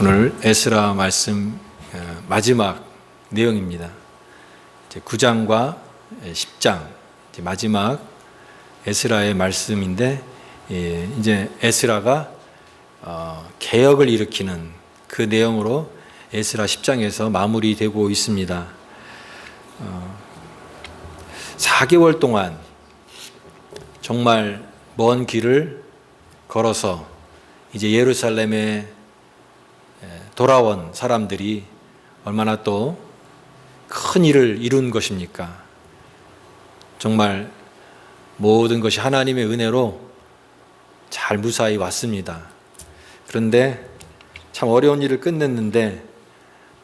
오늘 에스라 말씀 마지막 내용입니다. 9장과 10장 마지막 에스라의 말씀인데, 이제 에스라가 개혁을 일으키는 그 내용으로 에스라 10장에서 마무리되고 있습니다. 4개월 동안 정말 먼 길을 걸어서 이제 예루살렘에 돌아온 사람들이 얼마나 또 큰 일을 이룬 것입니까? 정말 모든 것이 하나님의 은혜로 잘 무사히 왔습니다. 그런데 참 어려운 일을 끝냈는데,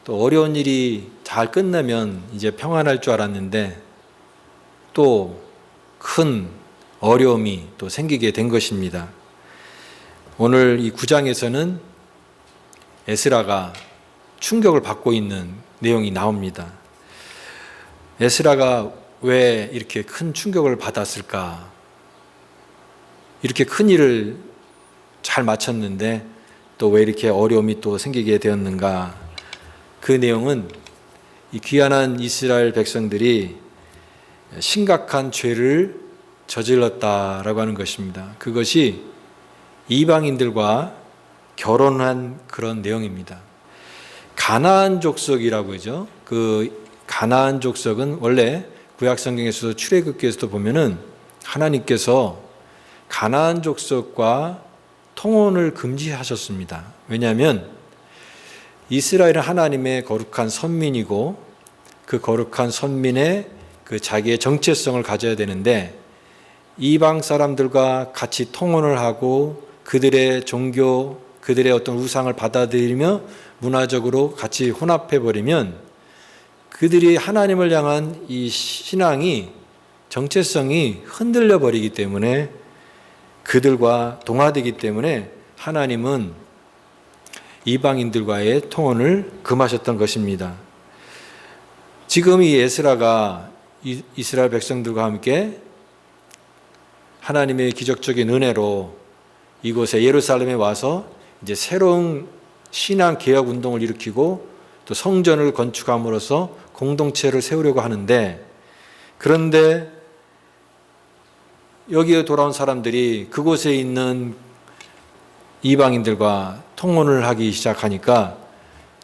또 어려운 일이 잘 끝나면 이제 평안할 줄 알았는데 또 큰 어려움이 또 생기게 된 것입니다. 오늘 이 9장에서는 에스라가 충격을 받고 있는 내용이 나옵니다. 에스라가 왜 이렇게 큰 충격을 받았을까? 이렇게 큰 일을 잘 마쳤는데 또 왜 이렇게 어려움이 또 생기게 되었는가? 그 내용은 이 귀환한 이스라엘 백성들이 심각한 죄를 저질렀다라고 하는 것입니다. 그것이 이방인들과 결혼한 그런 내용입니다. 가나안 족속이라고 하죠. 그 가나안 족속은 원래 구약 성경에서도 출애굽기에서도 보면은 하나님께서 가나안 족속과 통혼을 금지하셨습니다. 왜냐하면 이스라엘은 하나님의 거룩한 선민이고 그 거룩한 선민의 그 자기의 정체성을 가져야 되는데, 이방 사람들과 같이 통혼을 하고 그들의 종교, 그들의 어떤 우상을 받아들이며 문화적으로 같이 혼합해버리면 그들이 하나님을 향한 이 신앙이, 정체성이 흔들려 버리기 때문에, 그들과 동화되기 때문에 하나님은 이방인들과의 통혼을 금하셨던 것입니다. 지금 이 에스라가 이스라엘 백성들과 함께 하나님의 기적적인 은혜로 이곳에 예루살렘에 와서 이제 새로운 신앙 개혁 운동을 일으키고 또 성전을 건축함으로써 공동체를 세우려고 하는데, 그런데 여기에 돌아온 사람들이 그곳에 있는 이방인들과 통혼을 하기 시작하니까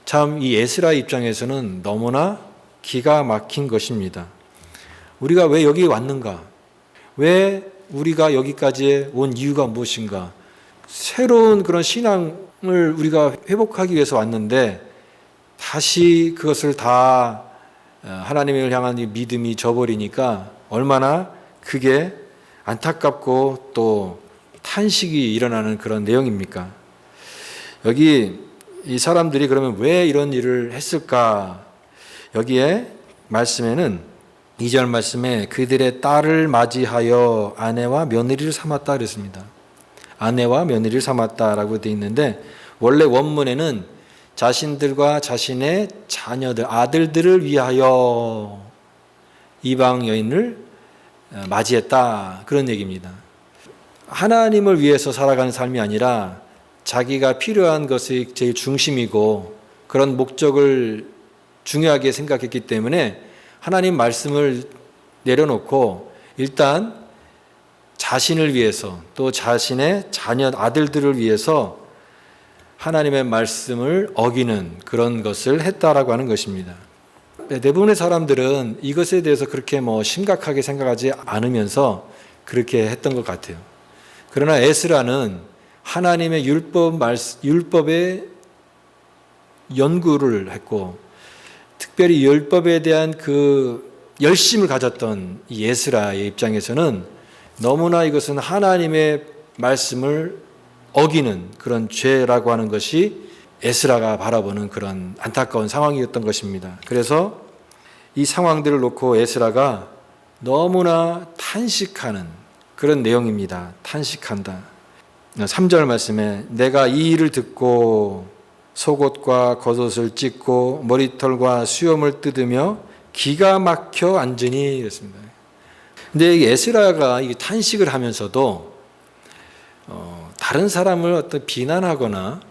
참 이 에스라 입장에서는 너무나 기가 막힌 것입니다. 우리가 왜 여기 왔는가? 왜 우리가 여기까지 온 이유가 무엇인가? 새로운 그런 신앙을 우리가 회복하기 위해서 왔는데 다시 그것을 다 하나님을 향한 이 믿음이 져버리니까 얼마나 그게 안타깝고 또 탄식이 일어나는 그런 내용입니까? 여기 이 사람들이 그러면 왜 이런 일을 했을까? 여기에 말씀에는 2절 말씀에 그들의 딸을 맞이하여 아내와 며느리를 삼았다 그랬습니다. 아내와 며느리를 삼았다라고 되어 있는데, 원래 원문에는 자신들과 자신의 자녀들, 아들들을 위하여 이방 여인을 맞이했다, 그런 얘기입니다. 하나님을 위해서 살아가는 삶이 아니라 자기가 필요한 것이 제일 중심이고 그런 목적을 중요하게 생각했기 때문에 하나님 말씀을 내려놓고 일단 자신을 위해서 또 자신의 자녀 아들들을 위해서 하나님의 말씀을 어기는 그런 것을 했다라고 하는 것입니다. 대부분의 사람들은 이것에 대해서 그렇게 심각하게 생각하지 않으면서 그렇게 했던 것 같아요. 그러나 에스라는 하나님의 율법의 연구를 했고, 특별히 율법에 대한 그 열심을 가졌던 이 에스라의 입장에서는 너무나 이것은 하나님의 말씀을 어기는 그런 죄라고 하는 것이 에스라가 바라보는 그런 안타까운 상황이었던 것입니다. 그래서 이 상황들을 놓고 에스라가 너무나 탄식하는 그런 내용입니다. 탄식한다. 3절 말씀에 내가 이 일을 듣고 속옷과 겉옷을 찢고 머리털과 수염을 뜯으며 기가 막혀 앉으니 이랬습니다. 근데 에스라가 이 탄식을 하면서도 다른 사람을 어떤 비난하거나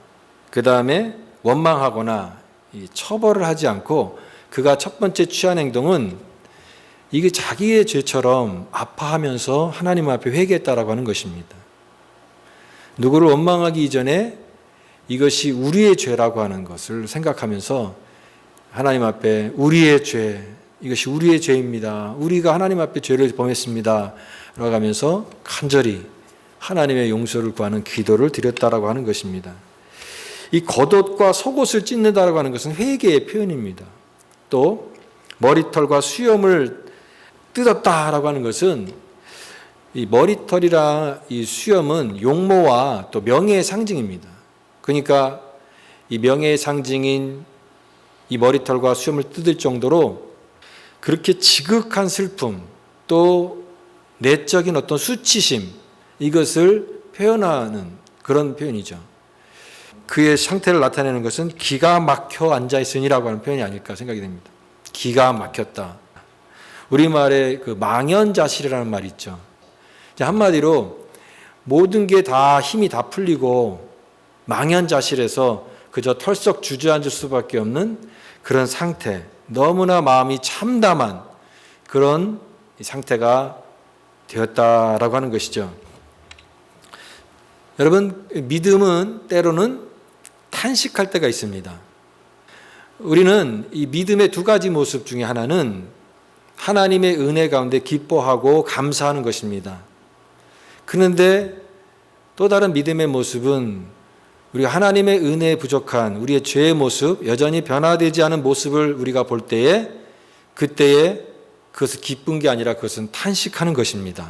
그 다음에 원망하거나 처벌을 하지 않고 그가 첫 번째 취한 행동은 이게 자기의 죄처럼 아파하면서 하나님 앞에 회개했다라고 하는 것입니다. 누구를 원망하기 이전에 이것이 우리의 죄라고 하는 것을 생각하면서 하나님 앞에 우리의 죄, 이것이 우리의 죄입니다. 우리가 하나님 앞에 죄를 범했습니다. 라고 하면서 간절히 하나님의 용서를 구하는 기도를 드렸다라고 하는 것입니다. 이 겉옷과 속옷을 찢는다라고 하는 것은 회개의 표현입니다. 또 머리털과 수염을 뜯었다라고 하는 것은 이 머리털이랑 이 수염은 용모와 또 명예의 상징입니다. 그러니까 이 명예의 상징인 이 머리털과 수염을 뜯을 정도로 그렇게 지극한 슬픔 또 내적인 어떤 수치심 이것을 표현하는 그런 표현이죠. 그의 상태를 나타내는 것은 기가 막혀 앉아있으니라고 하는 표현이 아닐까 생각이 됩니다. 기가 막혔다. 우리말에 그 망연자실이라는 말이 있죠. 한마디로 모든 게 다 힘이 다 풀리고 망연자실해서 그저 털썩 주저앉을 수밖에 없는 그런 상태, 너무나 마음이 참담한 그런 상태가 되었다라고 하는 것이죠. 여러분, 믿음은 때로는 탄식할 때가 있습니다. 우리는 이 믿음의 두 가지 모습 중에 하나는 하나님의 은혜 가운데 기뻐하고 감사하는 것입니다. 그런데 또 다른 믿음의 모습은 우리가 하나님의 은혜에 부족한 우리의 죄의 모습, 여전히 변화되지 않은 모습을 우리가 볼 때에 그때에 그것은 기쁜 게 아니라 그것은 탄식하는 것입니다.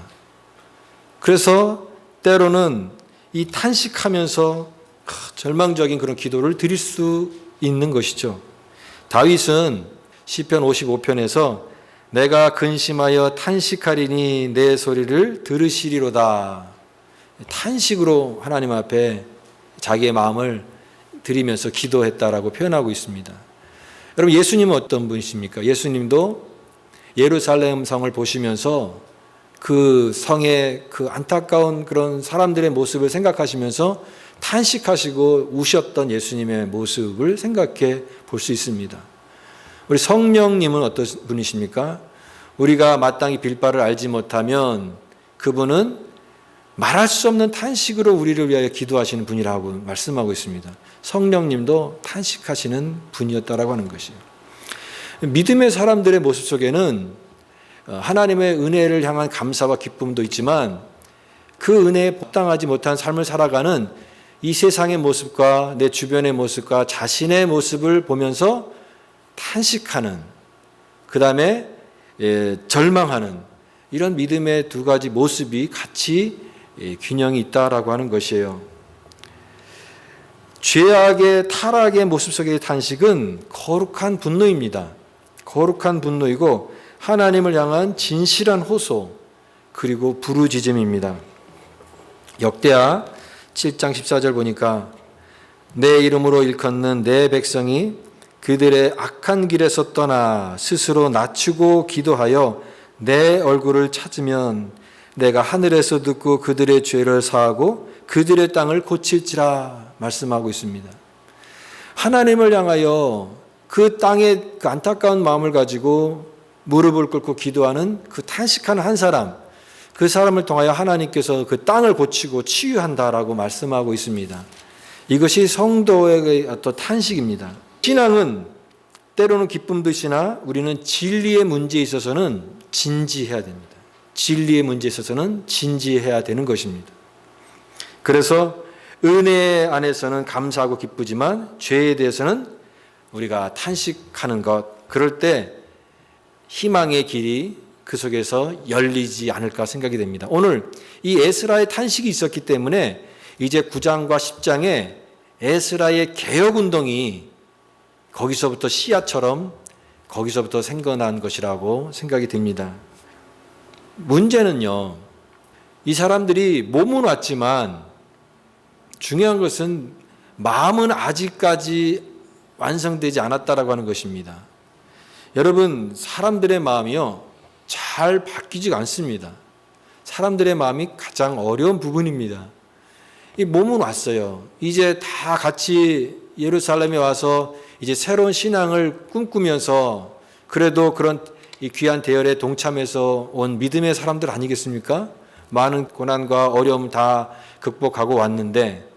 그래서 때로는 이 탄식하면서 절망적인 그런 기도를 드릴 수 있는 것이죠. 다윗은 시편 55편에서 내가 근심하여 탄식하리니 내 소리를 들으시리로다. 탄식으로 하나님 앞에 자기의 마음을 드리면서 기도했다라고 표현하고 있습니다. 여러분, 예수님은 어떤 분이십니까? 예수님도 예루살렘 성을 보시면서 그 성의 그 안타까운 그런 사람들의 모습을 생각하시면서 탄식하시고 우셨던 예수님의 모습을 생각해 볼 수 있습니다. 우리 성령님은 어떤 분이십니까? 우리가 마땅히 빌 바를 알지 못하면 그분은 말할 수 없는 탄식으로 우리를 위하여 기도하시는 분이라고 말씀하고 있습니다. 성령님도 탄식하시는 분이었다라고 하는 것이에요. 믿음의 사람들의 모습 속에는 하나님의 은혜를 향한 감사와 기쁨도 있지만 그 은혜에 합당하지 못한 삶을 살아가는 이 세상의 모습과 내 주변의 모습과 자신의 모습을 보면서 탄식하는, 그 다음에 절망하는 이런 믿음의 두 가지 모습이 같이 균형이 있다라고 하는 것이에요. 죄악의 타락의 모습 속의 탄식은 거룩한 분노입니다. 거룩한 분노이고 하나님을 향한 진실한 호소 그리고 부르짖음입니다. 역대하 7장 14절 보니까 내 이름으로 일컫는 내 백성이 그들의 악한 길에서 떠나 스스로 낮추고 기도하여 내 얼굴을 찾으면 내가 하늘에서 듣고 그들의 죄를 사하고 그들의 땅을 고칠지라 말씀하고 있습니다. 하나님을 향하여 그 땅의 그 안타까운 마음을 가지고 무릎을 꿇고 기도하는 그 탄식하는 한 사람, 그 사람을 통하여 하나님께서 그 땅을 고치고 치유한다라고 말씀하고 있습니다. 이것이 성도의 어떤 탄식입니다. 신앙은 때로는 기쁨도 있으나 우리는 진리의 문제에 있어서는 진지해야 됩니다. 진리의 문제에 있어서는 진지해야 되는 것입니다. 그래서 은혜 안에서는 감사하고 기쁘지만 죄에 대해서는 우리가 탄식하는 것, 그럴 때 희망의 길이 그 속에서 열리지 않을까 생각이 됩니다. 오늘 이 에스라의 탄식이 있었기 때문에 이제 9장과 10장에 에스라의 개혁운동이 거기서부터 씨앗처럼 거기서부터 생겨난 것이라고 생각이 듭니다. 문제는요, 이 사람들이 몸은 왔지만 중요한 것은 마음은 아직까지 완성되지 않았다라고 하는 것입니다. 여러분, 사람들의 마음이요, 잘 바뀌지가 않습니다. 사람들의 마음이 가장 어려운 부분입니다. 이 몸은 왔어요. 이제 다 같이 예루살렘에 와서 이제 새로운 신앙을 꿈꾸면서 그래도 그런 이 귀한 대열에 동참해서 온 믿음의 사람들 아니겠습니까? 많은 고난과 어려움을 다 극복하고 왔는데,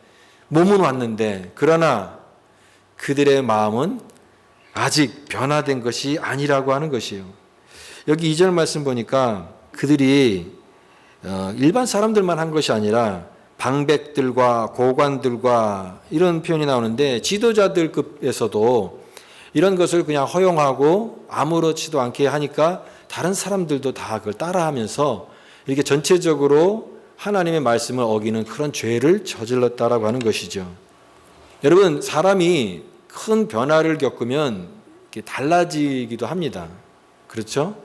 몸은 왔는데, 그러나 그들의 마음은 아직 변화된 것이 아니라고 하는 것이에요. 여기 2절 말씀 보니까 그들이 일반 사람들만 한 것이 아니라 방백들과 고관들과 이런 표현이 나오는데, 지도자들급에서도 이런 것을 그냥 허용하고 아무렇지도 않게 하니까 다른 사람들도 다 그걸 따라하면서 이렇게 전체적으로 하나님의 말씀을 어기는 그런 죄를 저질렀다라고 하는 것이죠. 여러분, 사람이 큰 변화를 겪으면 달라지기도 합니다. 그렇죠?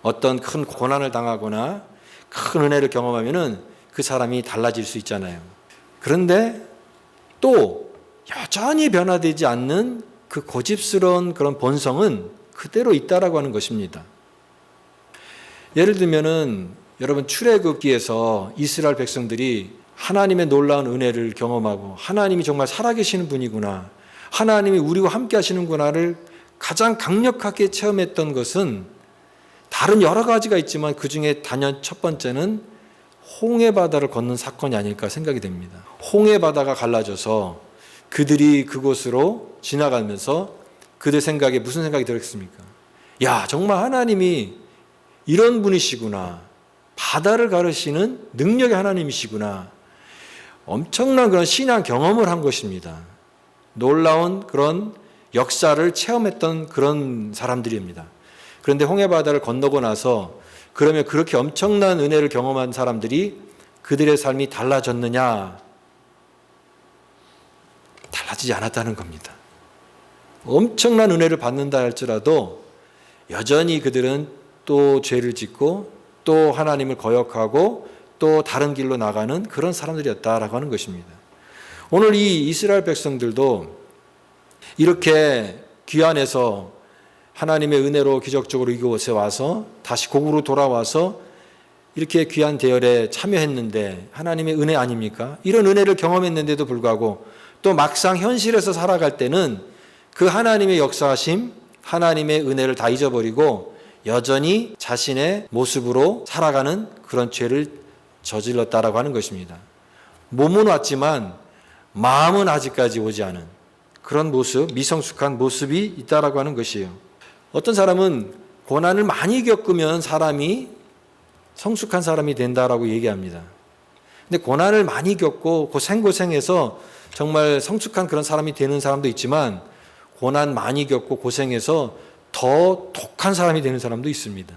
어떤 큰 고난을 당하거나 큰 은혜를 경험하면은 그 사람이 달라질 수 있잖아요. 그런데 또 여전히 변화되지 않는 그 고집스러운 그런 본성은 그대로 있다라고 하는 것입니다. 예를 들면은 여러분, 출애굽기에서 이스라엘 백성들이 하나님의 놀라운 은혜를 경험하고 하나님이 정말 살아계시는 분이구나, 하나님이 우리와 함께 하시는구나를 가장 강력하게 체험했던 것은 다른 여러 가지가 있지만 그 중에 단연 첫 번째는 홍해바다를 건넌 사건이 아닐까 생각이 됩니다. 홍해바다가 갈라져서 그들이 그곳으로 지나가면서 그들 생각에 무슨 생각이 들었습니까? 야, 정말 하나님이 이런 분이시구나, 바다를 가르시는 능력의 하나님이시구나, 엄청난 그런 신앙 경험을 한 것입니다. 놀라운 그런 역사를 체험했던 그런 사람들입니다. 그런데 홍해바다를 건너고 나서 그러면 그렇게 엄청난 은혜를 경험한 사람들이 그들의 삶이 달라졌느냐? 달라지지 않았다는 겁니다. 엄청난 은혜를 받는다 할지라도 여전히 그들은 또 죄를 짓고 또 하나님을 거역하고 또 다른 길로 나가는 그런 사람들이었다라고 하는 것입니다. 오늘 이 이스라엘 백성들도 이렇게 귀환해서 하나님의 은혜로 기적적으로 이곳에 와서 다시 고국으로 돌아와서 이렇게 귀한 대열에 참여했는데 하나님의 은혜 아닙니까? 이런 은혜를 경험했는데도 불구하고 또 막상 현실에서 살아갈 때는 그 하나님의 역사하심, 하나님의 은혜를 다 잊어버리고 여전히 자신의 모습으로 살아가는 그런 죄를 저질렀다라고 하는 것입니다. 몸은 왔지만 마음은 아직까지 오지 않은 그런 모습, 미성숙한 모습이 있다라고 하는 것이에요. 어떤 사람은 고난을 많이 겪으면 사람이 성숙한 사람이 된다라고 얘기합니다. 근데 고난을 많이 겪고 고생해서 정말 성숙한 그런 사람이 되는 사람도 있지만 고난 많이 겪고 고생해서 더 독한 사람이 되는 사람도 있습니다.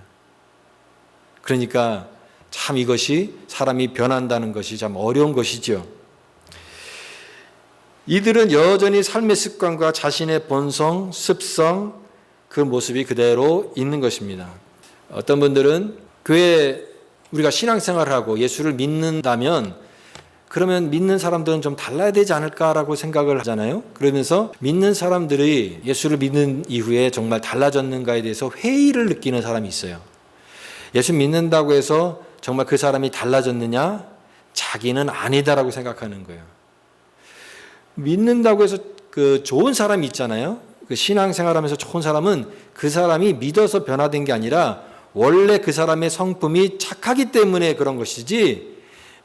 그러니까 참 이것이 사람이 변한다는 것이 참 어려운 것이죠. 이들은 여전히 삶의 습관과 자신의 본성, 습성, 그 모습이 그대로 있는 것입니다. 어떤 분들은 교회 우리가 신앙생활을 하고 예수를 믿는다면 그러면 믿는 사람들은 좀 달라야 되지 않을까라고 생각을 하잖아요. 그러면서 믿는 사람들이 예수를 믿는 이후에 정말 달라졌는가에 대해서 회의를 느끼는 사람이 있어요. 예수 믿는다고 해서 정말 그 사람이 달라졌느냐? 자기는 아니다라고 생각하는 거예요. 믿는다고 해서 그 좋은 사람이 있잖아요. 그 신앙생활하면서 좋은 사람은 그 사람이 믿어서 변화된 게 아니라 원래 그 사람의 성품이 착하기 때문에 그런 것이지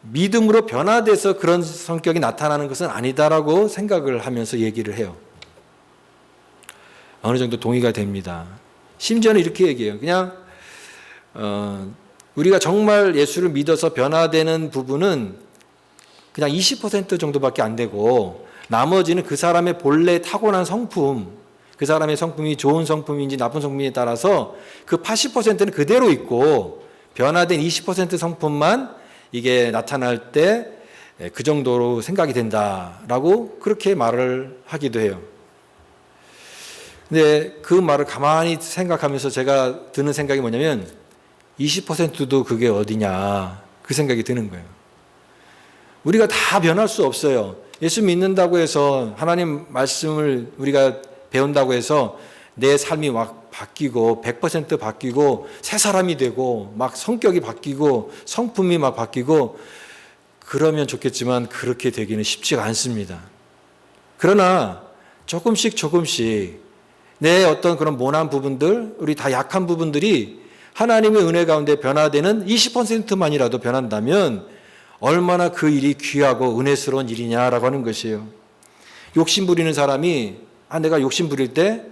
믿음으로 변화돼서 그런 성격이 나타나는 것은 아니다라고 생각을 하면서 얘기를 해요. 어느 정도 동의가 됩니다. 심지어는 이렇게 얘기해요. 그냥 우리가 정말 예수를 믿어서 변화되는 부분은 그냥 20% 정도밖에 안 되고 나머지는 그 사람의 본래 타고난 성품, 그 사람의 성품이 좋은 성품인지 나쁜 성품에 따라서 그 80%는 그대로 있고 변화된 20% 성품만 이게 나타날 때 그 정도로 생각이 된다라고 그렇게 말을 하기도 해요. 근데 그 말을 가만히 생각하면서 제가 드는 생각이 뭐냐면 20%도 그게 어디냐 그 생각이 드는 거예요. 우리가 다 변할 수 없어요. 예수 믿는다고 해서 하나님 말씀을 우리가 배운다고 해서 내 삶이 막 바뀌고 100% 바뀌고 새 사람이 되고 막 성격이 바뀌고 성품이 막 바뀌고 그러면 좋겠지만 그렇게 되기는 쉽지가 않습니다. 그러나 조금씩 내 어떤 그런 모난 부분들, 우리 다 약한 부분들이 하나님의 은혜 가운데 변화되는 20%만이라도 변한다면 얼마나 그 일이 귀하고 은혜스러운 일이냐라고 하는 것이에요. 욕심 부리는 사람이 내가 욕심 부릴 때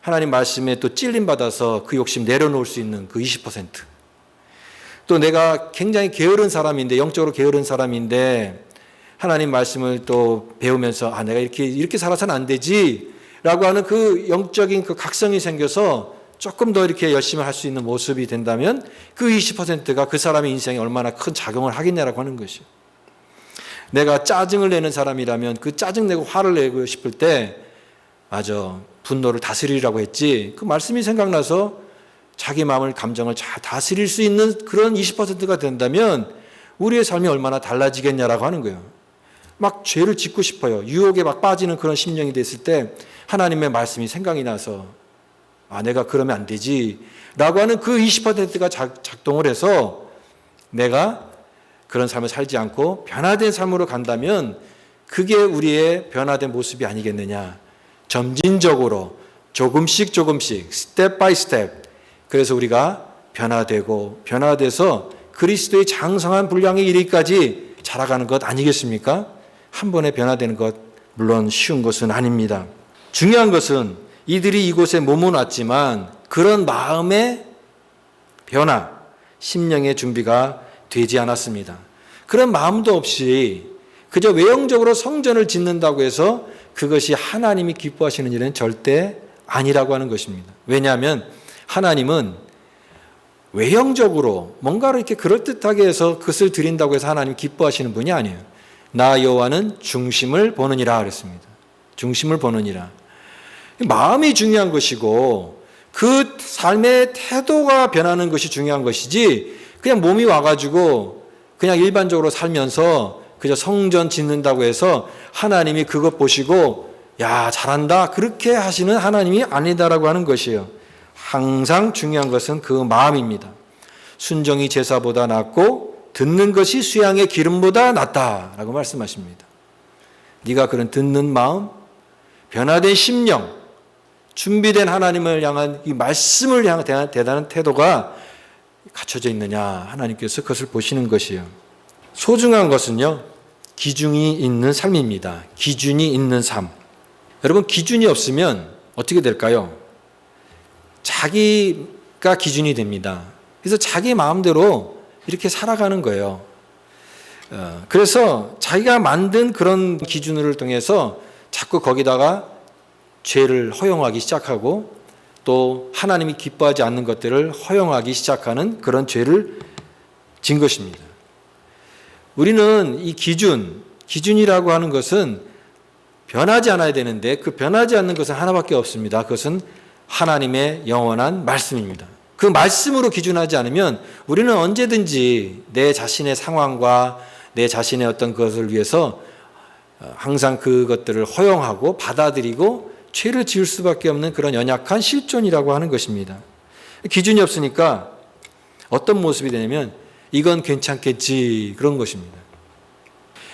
하나님 말씀에 또 찔림받아서 그 욕심 내려놓을 수 있는 그 20%. 또 내가 굉장히 게으른 사람인데, 영적으로 게으른 사람인데 하나님 말씀을 또 배우면서 내가 이렇게 살아서는 안 되지 라고 하는 그 영적인 그 각성이 생겨서 조금 더 이렇게 열심히 할 수 있는 모습이 된다면 그 20%가 그 사람의 인생에 얼마나 큰 작용을 하겠냐라고 하는 것이요. 내가 짜증을 내는 사람이라면 그 짜증내고 화를 내고 싶을 때 맞아, 분노를 다스리라고 했지, 그 말씀이 생각나서 자기 마음을, 감정을 잘 다스릴 수 있는 그런 20%가 된다면 우리의 삶이 얼마나 달라지겠냐라고 하는 거예요. 막 죄를 짓고 싶어요. 유혹에 막 빠지는 그런 심령이 됐을 때 하나님의 말씀이 생각이 나서 내가 그러면 안 되지 라고 하는 그 20%가 작동을 해서 내가 그런 삶을 살지 않고 변화된 삶으로 간다면 그게 우리의 변화된 모습이 아니겠느냐. 점진적으로 조금씩 스텝 바이 스텝, 그래서 우리가 변화돼서 그리스도의 장성한 분량에 이르기까지 자라가는 것 아니겠습니까? 한 번에 변화되는 것 물론 쉬운 것은 아닙니다. 중요한 것은 이들이 이곳에 몸은 왔지만 그런 마음의 변화, 심령의 준비가 되지 않았습니다. 그런 마음도 없이 그저 외형적으로 성전을 짓는다고 해서 그것이 하나님이 기뻐하시는 일은 절대 아니라고 하는 것입니다. 왜냐하면 하나님은 외형적으로 뭔가를 이렇게 그럴듯하게 해서 그것을 드린다고 해서 하나님 기뻐하시는 분이 아니에요. 나 여호와는 중심을 보느니라 그랬습니다. 중심을 보느니라. 마음이 중요한 것이고 그 삶의 태도가 변하는 것이 중요한 것이지, 그냥 몸이 와가지고 그냥 일반적으로 살면서 그저 성전 짓는다고 해서 하나님이 그것 보시고 야 잘한다 그렇게 하시는 하나님이 아니다라고 하는 것이에요. 항상 중요한 것은 그 마음입니다. 순종이 제사보다 낫고 듣는 것이 수양의 기름보다 낫다라고 말씀하십니다. 네가 그런 듣는 마음, 변화된 심령, 준비된 하나님을 향한 이 말씀을 향한 대단한 태도가 갖춰져 있느냐, 하나님께서 그것을 보시는 것이에요. 소중한 것은요, 기준이 있는 삶입니다. 기준이 있는 삶. 여러분, 기준이 없으면 어떻게 될까요? 자기가 기준이 됩니다. 그래서 자기 마음대로 이렇게 살아가는 거예요. 그래서 자기가 만든 그런 기준을 통해서 자꾸 거기다가 죄를 허용하기 시작하고 또 하나님이 기뻐하지 않는 것들을 허용하기 시작하는 그런 죄를 진 것입니다. 우리는 이 기준이라고 하는 것은 변하지 않아야 되는데 그 변하지 않는 것은 하나밖에 없습니다. 그것은 하나님의 영원한 말씀입니다. 그 말씀으로 기준하지 않으면 우리는 언제든지 내 자신의 상황과 내 자신의 어떤 것을 위해서 항상 그것들을 허용하고 받아들이고 죄를 지을 수밖에 없는 그런 연약한 실존이라고 하는 것입니다. 기준이 없으니까 어떤 모습이 되냐면 이건 괜찮겠지 그런 것입니다.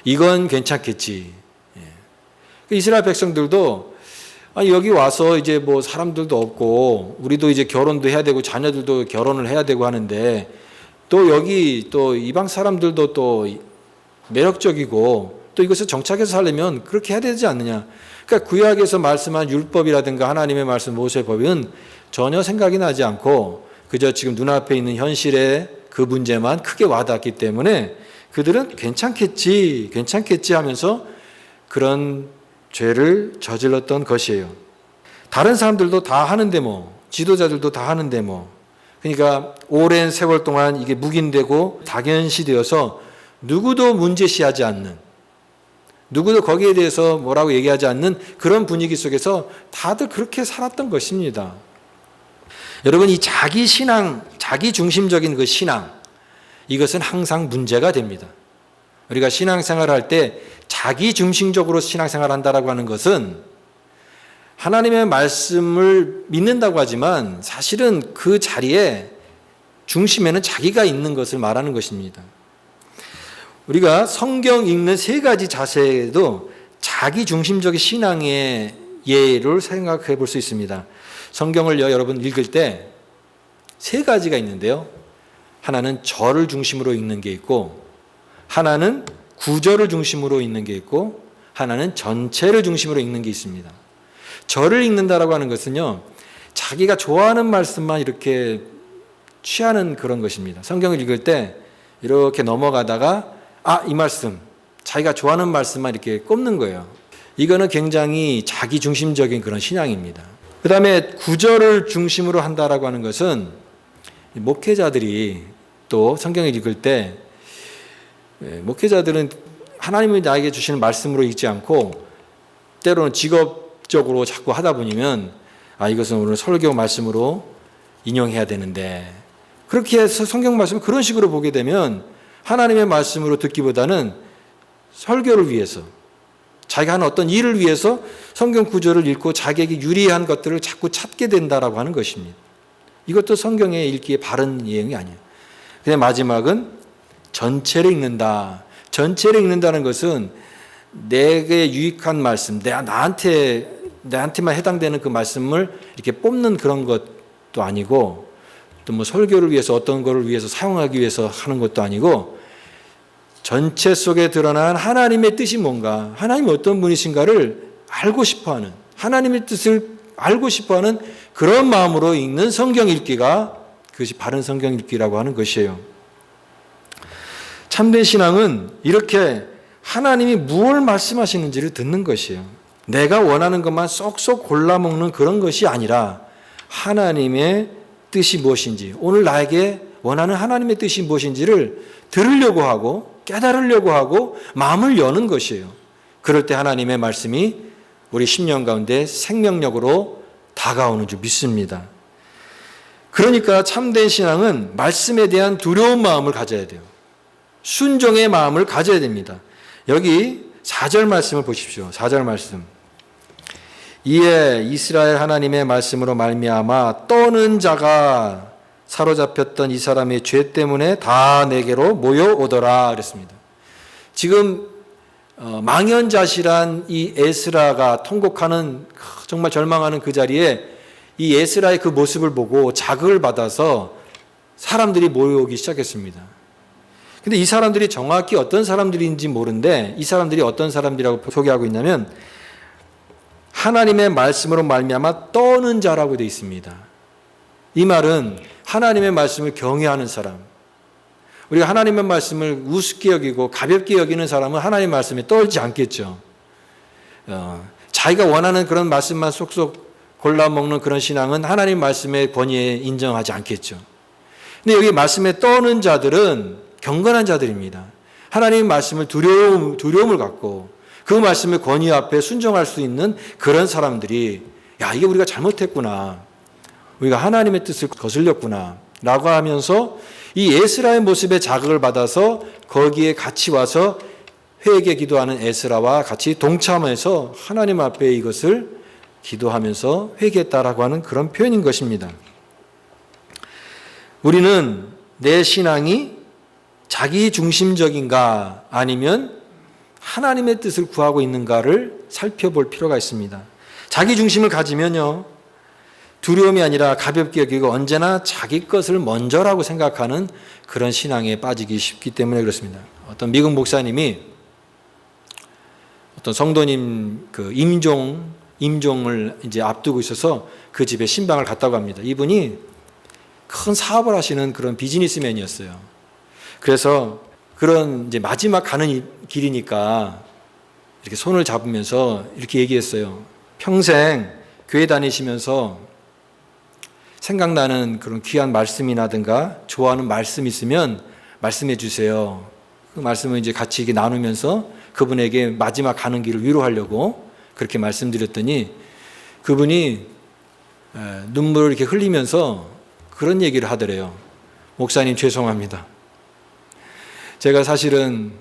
이건 괜찮겠지. 이스라엘 백성들도 여기 와서 이제 뭐 사람들도 없고 우리도 이제 결혼도 해야 되고 자녀들도 결혼을 해야 되고 하는데 또 여기 또 이방 사람들도 또 매력적이고 또 이것을 정착해서 살려면 그렇게 해야 되지 않느냐. 그러니까 구약에서 말씀한 율법이라든가 하나님의 말씀 모세의 법은 전혀 생각이 나지 않고 그저 지금 눈앞에 있는 현실의 그 문제만 크게 와닿았기 때문에 그들은 괜찮겠지 하면서 그런 죄를 저질렀던 것이에요. 다른 사람들도 다 하는데 지도자들도 다 하는데 그러니까 오랜 세월 동안 이게 묵인되고 당연시되어서 누구도 문제시하지 않는, 누구도 거기에 대해서 뭐라고 얘기하지 않는 그런 분위기 속에서 다들 그렇게 살았던 것입니다. 여러분, 이 자기 신앙, 자기 중심적인 그 신앙, 이것은 항상 문제가 됩니다. 우리가 신앙생활을 할 때 자기 중심적으로 신앙생활을 한다라고 하는 것은 하나님의 말씀을 믿는다고 하지만 사실은 그 자리에 중심에는 자기가 있는 것을 말하는 것입니다. 우리가 성경 읽는 세 가지 자세에도 자기 중심적인 신앙의 예를 생각해 볼 수 있습니다. 성경을 여러분 읽을 때 세 가지가 있는데요. 하나는 저를 중심으로 읽는 게 있고, 하나는 구절을 중심으로 읽는 게 있고, 하나는 전체를 중심으로 읽는 게 있습니다. 저를 읽는다라고 하는 것은요, 자기가 좋아하는 말씀만 이렇게 취하는 그런 것입니다. 성경을 읽을 때 이렇게 넘어가다가 이 말씀, 자기가 좋아하는 말씀만 이렇게 꼽는 거예요. 이거는 굉장히 자기 중심적인 그런 신앙입니다. 그 다음에 구절을 중심으로 한다라고 하는 것은 목회자들이 또 성경을 읽을 때 목회자들은 하나님이 나에게 주시는 말씀으로 읽지 않고 때로는 직업적으로 자꾸 하다 보면 이것은 오늘 설교 말씀으로 인용해야 되는데, 그렇게 해서 성경 말씀을 그런 식으로 보게 되면 하나님의 말씀으로 듣기보다는 설교를 위해서, 자기가 하는 어떤 일을 위해서 성경 구절을 읽고 자기에게 유리한 것들을 자꾸 찾게 된다라고 하는 것입니다. 이것도 성경에 읽기에 바른 예행이 아니에요. 그냥 마지막은 전체를 읽는다. 전체를 읽는다는 것은 내게 유익한 말씀, 나한테만 해당되는 그 말씀을 이렇게 뽑는 그런 것도 아니고, 또 뭐 설교를 위해서 어떤 거를 위해서 사용하기 위해서 하는 것도 아니고, 전체 속에 드러난 하나님의 뜻이 뭔가, 하나님이 어떤 분이신가를 알고 싶어하는, 하나님의 뜻을 알고 싶어하는 그런 마음으로 읽는 성경 읽기가, 그것이 바른 성경 읽기라고 하는 것이에요. 참된 신앙은 이렇게 하나님이 무엇을 말씀하시는지를 듣는 것이에요. 내가 원하는 것만 쏙쏙 골라먹는 그런 것이 아니라 하나님의 뜻이 무엇인지, 오늘 나에게 원하는 하나님의 뜻이 무엇인지를 들으려고 하고 깨달으려고 하고 마음을 여는 것이에요. 그럴 때 하나님의 말씀이 우리 심령 가운데 생명력으로 다가오는 줄 믿습니다. 그러니까 참된 신앙은 말씀에 대한 두려운 마음을 가져야 돼요. 순종의 마음을 가져야 됩니다. 여기 4절 말씀을 보십시오. 4절 말씀. 이에 이스라엘 하나님의 말씀으로 말미암아 떠는 자가 사로잡혔던 이 사람의 죄 때문에 다 내게로 모여오더라 그랬습니다. 지금 망연자실한 이 에스라가 통곡하는, 정말 절망하는 그 자리에 이 에스라의 그 모습을 보고 자극을 받아서 사람들이 모여오기 시작했습니다. 근데 이 사람들이 정확히 어떤 사람들인지 모르는데, 이 사람들이 어떤 사람들이라고 소개하고 있냐면 하나님의 말씀으로 말미암아 떠는 자라고 되어 있습니다. 이 말은 하나님의 말씀을 경외하는 사람, 우리가 하나님의 말씀을 우습게 여기고 가볍게 여기는 사람은 하나님의 말씀에 떨지 않겠죠. 자기가 원하는 그런 말씀만 쏙쏙 골라먹는 그런 신앙은 하나님 말씀의 권위에 인정하지 않겠죠. 근데 여기 말씀에 떠는 자들은 경건한 자들입니다. 하나님의 말씀을 두려움을 갖고 그 말씀의 권위 앞에 순종할 수 있는 그런 사람들이, 이게 우리가 잘못했구나, 우리가 하나님의 뜻을 거슬렸구나 라고 하면서 이 에스라의 모습에 자극을 받아서 거기에 같이 와서 회개 기도하는 에스라와 같이 동참해서 하나님 앞에 이것을 기도하면서 회개했다라고 하는 그런 표현인 것입니다. 우리는 내 신앙이 자기 중심적인가 아니면 하나님의 뜻을 구하고 있는가를 살펴볼 필요가 있습니다. 자기 중심을 가지면요, 두려움이 아니라 가볍게 여기고 언제나 자기 것을 먼저라고 생각하는 그런 신앙에 빠지기 쉽기 때문에 그렇습니다. 어떤 미국 목사님이 어떤 성도님 그 임종을 이제 앞두고 있어서 그 집에 신방을 갔다고 합니다. 이분이 큰 사업을 하시는 그런 비즈니스맨이었어요. 그래서 그런 이제 마지막 가는 길이니까 이렇게 손을 잡으면서 이렇게 얘기했어요. 평생 교회 다니시면서 생각나는 그런 귀한 말씀이라든가 좋아하는 말씀 있으면 말씀해 주세요. 그 말씀을 이제 같이 이렇게 나누면서 그분에게 마지막 가는 길을 위로하려고 그렇게 말씀드렸더니 그분이 눈물을 이렇게 흘리면서 그런 얘기를 하더래요. 목사님 죄송합니다. 제가 사실은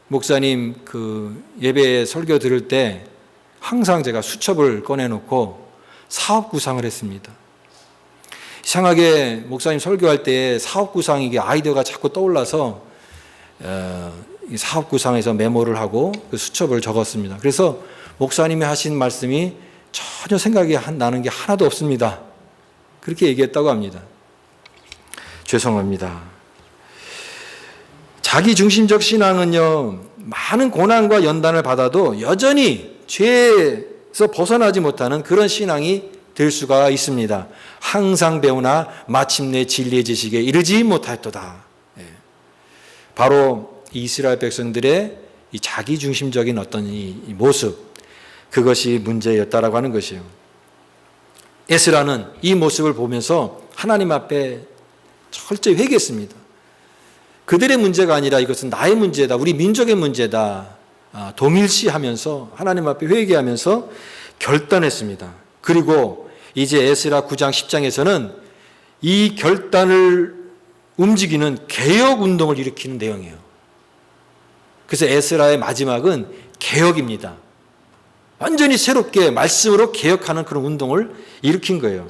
목사님 그 예배 설교 들을 때 항상 제가 수첩을 꺼내놓고 사업 구상을 했습니다. 이상하게 목사님 설교할 때 사업 구상 이게 아이디어가 자꾸 떠올라서 사업구상에서 메모를 하고 그 수첩을 적었습니다. 그래서 목사님이 하신 말씀이 전혀 생각이 나는 게 하나도 없습니다. 그렇게 얘기했다고 합니다. 죄송합니다. 자기중심적 신앙은요, 많은 고난과 연단을 받아도 여전히 죄에서 벗어나지 못하는 그런 신앙이 될 수가 있습니다. 항상 배우나 마침내 진리의 지식에 이르지 못하였도다. 바로 이스라엘 백성들의 이 자기중심적인 어떤 이 모습, 그것이 문제였다라고 하는 것이에요. 에스라는 이 모습을 보면서 하나님 앞에 철저히 회개했습니다. 그들의 문제가 아니라 이것은 나의 문제다, 우리 민족의 문제다, 동일시하면서 하나님 앞에 회개하면서 결단했습니다. 그리고 이제 에스라 9장 10장에서는 이 결단을 움직이는 개혁운동을 일으키는 내용이에요. 그래서 에스라의 마지막은 개혁입니다. 완전히 새롭게 말씀으로 개혁하는 그런 운동을 일으킨 거예요.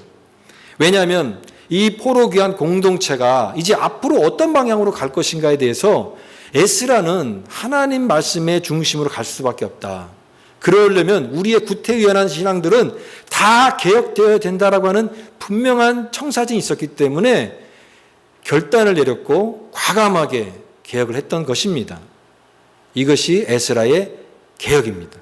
왜냐하면 이 포로귀환 공동체가 이제 앞으로 어떤 방향으로 갈 것인가에 대해서 에스라는 하나님 말씀의 중심으로 갈 수밖에 없다. 그러려면 우리의 구태의연한 신앙들은 다 개혁되어야 된다라고 하는 분명한 청사진이 있었기 때문에 결단을 내렸고 과감하게 개혁을 했던 것입니다. 이것이 에스라의 개혁입니다.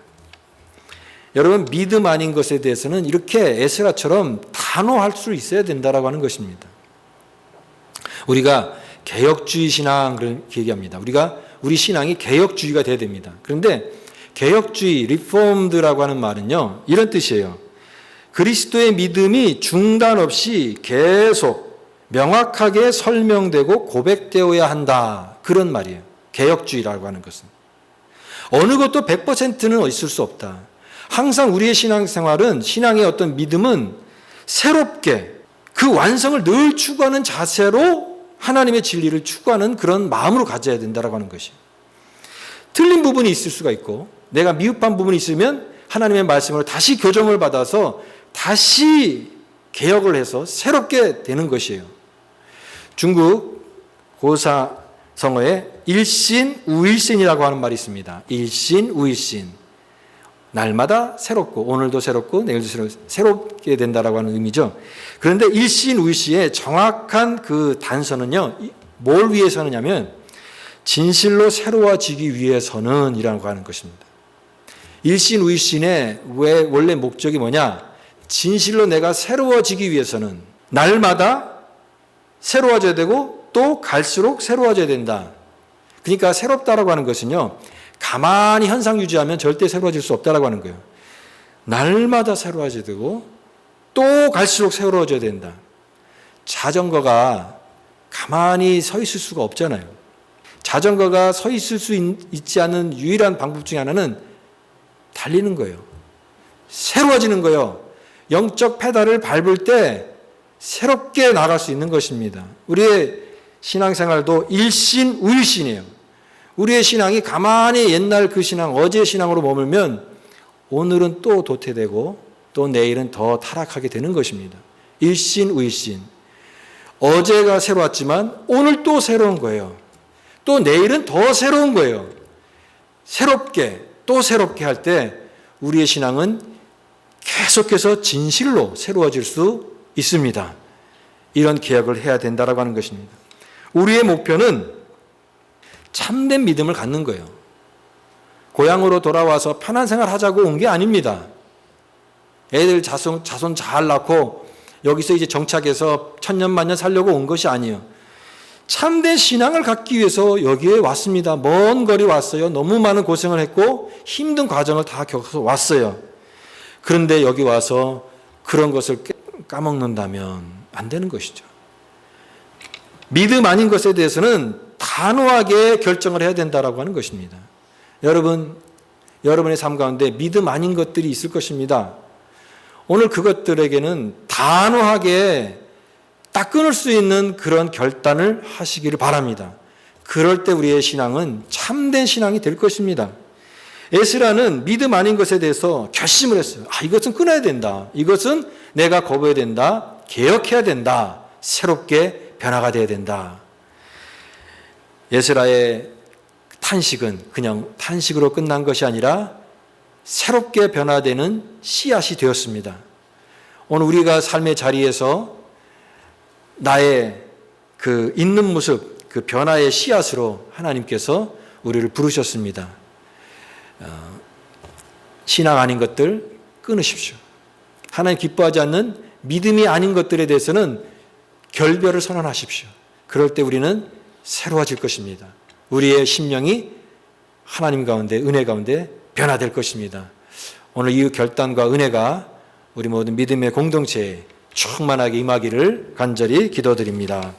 여러분, 믿음 아닌 것에 대해서는 이렇게 에스라처럼 단호할 수 있어야 된다라고 하는 것입니다. 우리가 개혁주의 신앙을 얘기합니다. 우리 신앙이 개혁주의가 돼야 됩니다. 그런데 개혁주의, 리폼드라고 하는 말은요, 이런 뜻이에요. 그리스도의 믿음이 중단 없이 계속 명확하게 설명되고 고백되어야 한다. 그런 말이에요. 개혁주의라고 하는 것은. 어느 것도 100%는 있을 수 없다. 항상 우리의 신앙생활은, 신앙의 어떤 믿음은 새롭게 그 완성을 늘 추구하는 자세로 하나님의 진리를 추구하는 그런 마음으로 가져야 된다고 하는 것이에요. 틀린 부분이 있을 수가 있고 내가 미흡한 부분이 있으면 하나님의 말씀으로 다시 교정을 받아서 다시 개혁을 해서 새롭게 되는 것이에요. 중국 고사성어에 일신 우일신이라고 하는 말이 있습니다. 일신 우일신. 날마다 새롭고 오늘도 새롭고 내일도 새롭게 된다라고 하는 의미죠. 그런데 일신 우일신의 정확한 그 단서는요, 뭘 위해서느냐면 진실로 새로워지기 위해서는 이라고 하는 것입니다. 일신 우일신의 원래 목적이 뭐냐? 진실로 내가 새로워지기 위해서는 날마다 새로워져야 되고 또 갈수록 새로워져야 된다. 그러니까 새롭다라고 하는 것은요, 가만히 현상 유지하면 절대 새로워질 수 없다라고 하는 거예요. 날마다 새로워져야 되고 또 갈수록 새로워져야 된다. 자전거가 가만히 서 있을 수가 없잖아요. 자전거가 서 있을 수 있지 않은 유일한 방법 중에 하나는 달리는 거예요. 새로워지는 거예요. 영적 페달을 밟을 때 새롭게 나갈 수 있는 것입니다. 우리의 신앙생활도 일신 우일신이에요. 우리의 신앙이 가만히 옛날 그 신앙, 어제의 신앙으로 머물면 오늘은 또 도태되고 또 내일은 더 타락하게 되는 것입니다. 일신 우일신. 어제가 새로웠지만 오늘 또 새로운 거예요. 또 내일은 더 새로운 거예요. 새롭게 또 새롭게 할 때 우리의 신앙은 계속해서 진실로 새로워질 수 있습니다. 이런 개혁을 해야 된다라고 하는 것입니다. 우리의 목표는 참된 믿음을 갖는 거예요. 고향으로 돌아와서 편한 생활 하자고 온 게 아닙니다. 애들 자손 잘 낳고 여기서 이제 정착해서 천년만년 살려고 온 것이 아니에요. 참된 신앙을 갖기 위해서 여기에 왔습니다. 먼 거리 왔어요. 너무 많은 고생을 했고 힘든 과정을 다 겪어서 왔어요. 그런데 여기 와서 그런 것을 까먹는다면 안 되는 것이죠. 믿음 아닌 것에 대해서는 단호하게 결정을 해야 된다라고 하는 것입니다. 여러분의 삶 가운데 믿음 아닌 것들이 있을 것입니다. 오늘 그것들에게는 단호하게 딱 끊을 수 있는 그런 결단을 하시기를 바랍니다. 그럴 때 우리의 신앙은 참된 신앙이 될 것입니다. 에스라는 믿음 아닌 것에 대해서 결심을 했어요. 이것은 끊어야 된다. 이것은 내가 거부해야 된다. 개혁해야 된다. 새롭게 변화가 되어야 된다. 에스라의 탄식은 그냥 탄식으로 끝난 것이 아니라 새롭게 변화되는 씨앗이 되었습니다. 오늘 우리가 삶의 자리에서 나의 그 있는 모습, 그 변화의 씨앗으로 하나님께서 우리를 부르셨습니다. 신앙 아닌 것들 끊으십시오. 하나님 기뻐하지 않는 믿음이 아닌 것들에 대해서는 결별을 선언하십시오. 그럴 때 우리는 새로워질 것입니다. 우리의 심령이 하나님 가운데, 은혜 가운데 변화될 것입니다. 오늘 이 결단과 은혜가 우리 모든 믿음의 공동체에 충만하게 임하기를 간절히 기도드립니다.